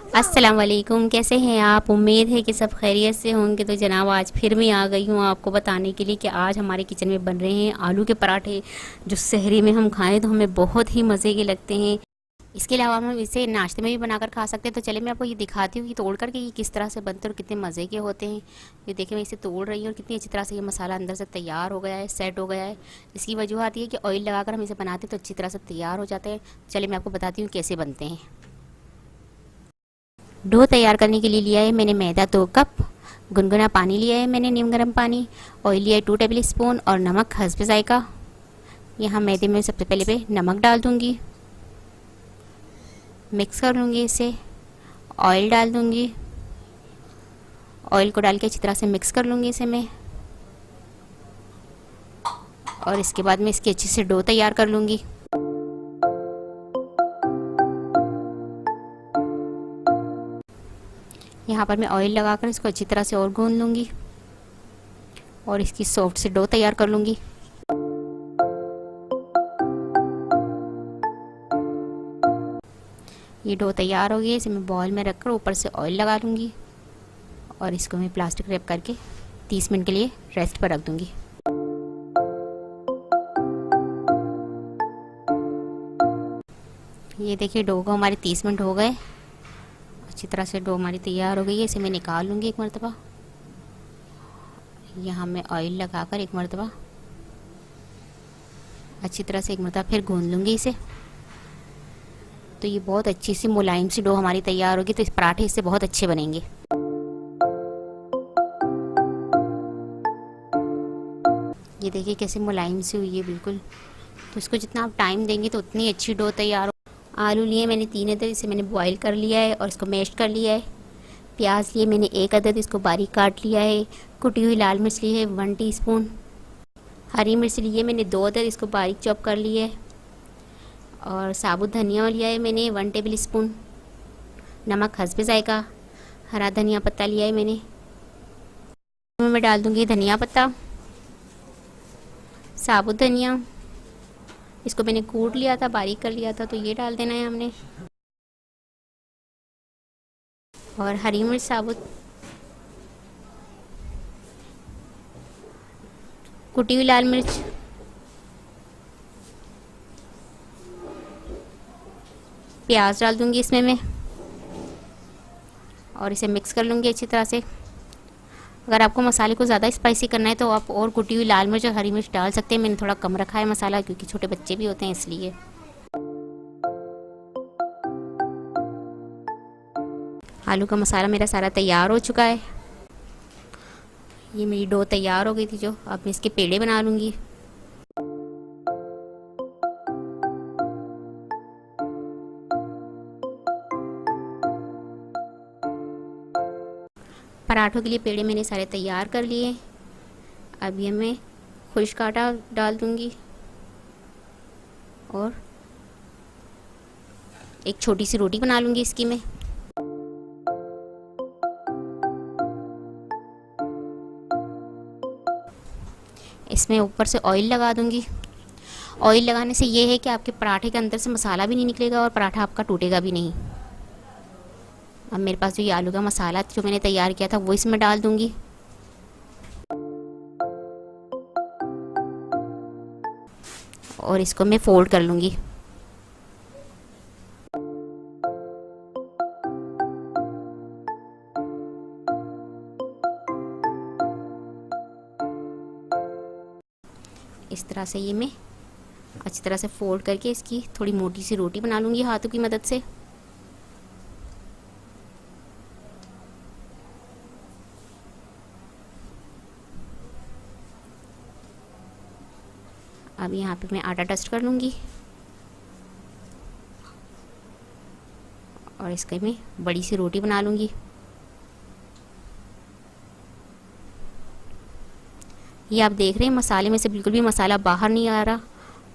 अस्सलाम वालेकुम। कैसे हैं आप? उम्मीद है कि सब खैरियत से होंगे। तो जनाब आज फिर मैं आ गई हूँ आपको बताने के लिए कि आज हमारे किचन में बन रहे हैं आलू के पराठे, जो सहरी में हम खाएं तो हमें बहुत ही मज़े के लगते हैं। इसके अलावा हम इसे नाश्ते में भी बनाकर खा सकते हैं। तो चले मैं आपको ये दिखाती हूँ कि तोड़ करके ये किस तरह से बनते हैं और कितने मज़े के होते हैं। ये देखिए मैं इसे तोड़ रही हूँ और कितनी अच्छी तरह से ये मसाला अंदर से तैयार हो गया है, सेट हो गया है। इसकी वजूहत ये है कि ऑयल लगाकर हम इसे बनाते हैं तो अच्छी तरह से तैयार हो जाते हैं। चलिए मैं आपको बताती हूँ कैसे बनते हैं। डो तैयार करने के लिए लिया है मैंने मैदा 2 कप, गुनगुना पानी लिया है मैंने नीम गर्म पानी, ऑयल लिया है 2 टेबल स्पून और नमक हस्ब जायका। यहाँ मैदे में सबसे पहले पे नमक डाल दूँगी, मिक्स कर लूँगी इसे। ऑयल डाल दूँगी, ऑयल को डाल के अच्छी तरह से मिक्स कर लूँगी इसे मैं। और इसके बाद मैं इसकी अच्छी से डो तैयार कर लूँगी। यहाँ पर मैं ऑयल लगाकर इसको अच्छी तरह से और गूंद लूँगी और इसकी सॉफ्ट से डो तैयार कर लूँगी। ये डो तैयार हो गई है, इसे मैं बॉल में रखकर ऊपर से ऑयल लगा लूँगी और इसको मैं प्लास्टिक रैप करके 30 मिनट के लिए रेस्ट पर रख दूँगी। ये देखिए डो को हमारे 30 मिनट हो गए। अच्छी तरह से डो हमारी तैयार हो गई है। इसे मैं निकाल लूँगी एक मरतबा। यहाँ मैं ऑयल लगाकर एक मरतबा अच्छी तरह से एक मरतबा फिर गूंद लूँगी इसे। तो ये बहुत अच्छी सी मुलायम सी डो हमारी तैयार होगी, तो इस पराठे इससे बहुत अच्छे बनेंगे। ये देखिए कैसे मुलायम सी हुई है बिल्कुल। तो इसको जितना आप टाइम देंगे तो उतनी अच्छी डो तैयार हो। आलू लिए मैंने 3 अदद, इसे मैंने बॉईल कर लिया है और इसको मैश कर लिया है। प्याज लिए मैंने 1 अदद, इसको बारीक काट लिया है। कुटी हुई लाल मिर्च ली है 1 टीस्पून। हरी मिर्च ली है मैंने 2 अदद, इसको बारीक चॉप कर लिया है। और साबुत धनिया लिया है मैंने 1 टेबल स्पून। नमक हस्ब जायका। हरा धनिया पत्ता लिया है मैंने। मैं डाल दूँगी धनिया पत्ता, साबुत धनिया, इसको मैंने कूट लिया था, बारीक कर लिया था, तो ये डाल देना है हमने। और हरी मिर्च साबुत, कुटी हुई लाल मिर्च, प्याज डाल दूंगी इसमें मैं और इसे मिक्स कर लूँगी अच्छी तरह से। अगर आपको मसाले को ज़्यादा स्पाइसी करना है तो आप और कुटी हुई लाल मिर्च और हरी मिर्च डाल सकते हैं। मैंने थोड़ा कम रखा है मसाला क्योंकि छोटे बच्चे भी होते हैं इसलिए। आलू का मसाला मेरा सारा तैयार हो चुका है। ये मेरी डो तैयार हो गई थी जो, अब मैं इसके पेड़े बना लूँगी। पराठों के लिए पेड़े मैंने सारे तैयार कर लिए। अब ये मैं खुश्क आटा डाल दूँगी और एक छोटी सी रोटी बना लूँगी इसकी मैं। इसमें ऊपर से ऑयल लगा दूँगी। ऑयल लगाने से ये है कि आपके पराठे के अंदर से मसाला भी नहीं निकलेगा और पराठा आपका टूटेगा भी नहीं। अब मेरे पास जो ये आलू का मसाला जो मैंने तैयार किया था वो इसमें डाल दूँगी। और इसको मैं फोल्ड कर लूँगी। इस तरह से ये मैं अच्छी तरह से फोल्ड करके इसकी थोड़ी मोटी सी रोटी बना लूँगी हाथों की मदद से। अब यहाँ पे मैं आटा डस्ट कर लूँगी और इसके मैं बड़ी सी रोटी बना लूँगी। ये आप देख रहे हैं मसाले में से बिल्कुल भी मसाला बाहर नहीं आ रहा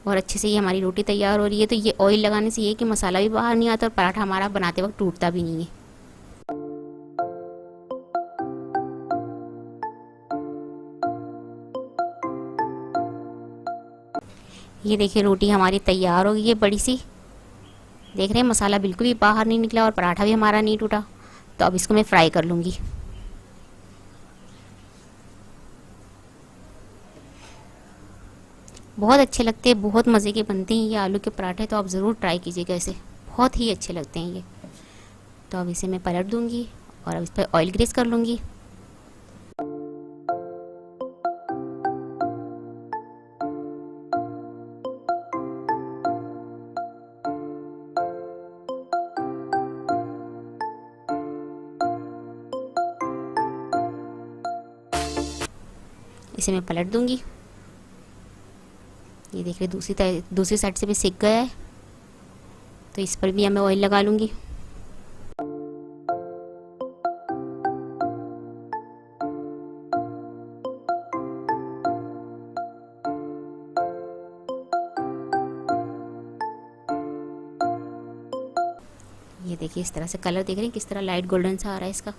और अच्छे से ये हमारी रोटी तैयार हो रही है। तो ये ऑयल लगाने से ये कि मसाला भी बाहर नहीं आता और पराठा हमारा बनाते वक्त टूटता भी नहीं है। ये देखिए रोटी हमारी तैयार हो गई है बड़ी सी। देख रहे हैं मसाला बिल्कुल भी बाहर नहीं निकला और पराठा भी हमारा नहीं टूटा। तो अब इसको मैं फ्राई कर लूँगी। बहुत अच्छे लगते हैं, बहुत मज़े के बनते हैं ये आलू के पराठे। तो आप ज़रूर ट्राई कीजिएगा इसे, बहुत ही अच्छे लगते हैं ये। तो अब इसे मैं पलट दूँगी और अब इस पर ऑयल ग्रीस कर लूँगी। इसे मैं पलट दूँगी। ये देख रहे दूसरी साइड से भी सिक गया है। तो इस पर भी मैं ऑयल लगा लूँगी। ये देखिए इस तरह से कलर देख रहे हैं किस तरह लाइट गोल्डन सा आ रहा है इसका।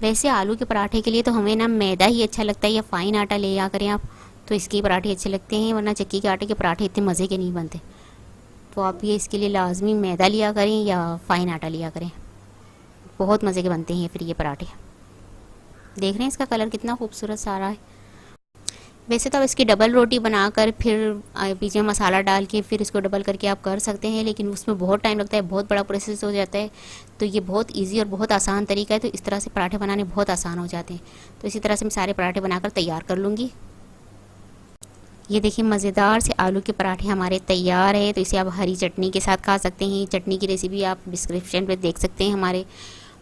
वैसे आलू के पराठे के लिए तो हमें ना मैदा ही अच्छा लगता है, या फाइन आटा ले आ करें आप, तो इसके पराठे अच्छे लगते हैं, वरना चक्की के आटे के पराठे इतने मज़े के नहीं बनते। तो आप ये इसके लिए लाजमी मैदा लिया करें या फाइन आटा लिया करें, बहुत मज़े के बनते हैं फिर ये पराठे। देख रहे हैं इसका कलर कितना खूबसूरत सा आ रहा है। वैसे तो आप इसकी डबल रोटी बनाकर फिर पीछे मसाला डाल के फिर इसको डबल करके आप कर सकते हैं, लेकिन उसमें बहुत टाइम लगता है, बहुत बड़ा प्रोसेस हो जाता है। तो ये बहुत इजी और बहुत आसान तरीका है। तो इस तरह से पराठे बनाने बहुत आसान हो जाते हैं। तो इसी तरह से मैं सारे पराठे बनाकर तैयार कर लूँगी। ये देखिए मज़ेदार से आलू के पराठे हमारे तैयार है। तो इसे आप हरी चटनी के साथ खा सकते हैं। चटनी की रेसिपी आप डिस्क्रिप्शन पे देख सकते हैं हमारे।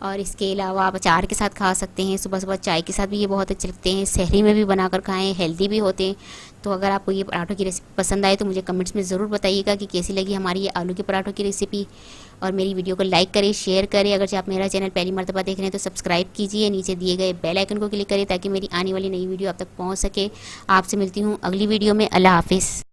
और इसके अलावा आप अचार के साथ खा सकते हैं, सुबह सुबह चाय के साथ भी ये बहुत अच्छे लगते हैं, सहरी में भी बनाकर खाएं, हेल्दी भी होते हैं। तो अगर आपको ये पराठों की रेसिपी पसंद आए तो मुझे कमेंट्स में ज़रूर बताइएगा कि कैसी लगी हमारी ये आलू के पराठों की रेसिपी। और मेरी वीडियो को लाइक करें, शेयर करें। अगर आप मेरा चैनल पहली मर्तबा देख रहे हैं तो सब्सक्राइब कीजिए, नीचे दिए गए बेल आइकन को क्लिक करें ताकि मेरी आने वाली नई वीडियो आप तक पहुँच सके। आपसे मिलती हूँ अगली वीडियो में। अल्लाह हाफिज़।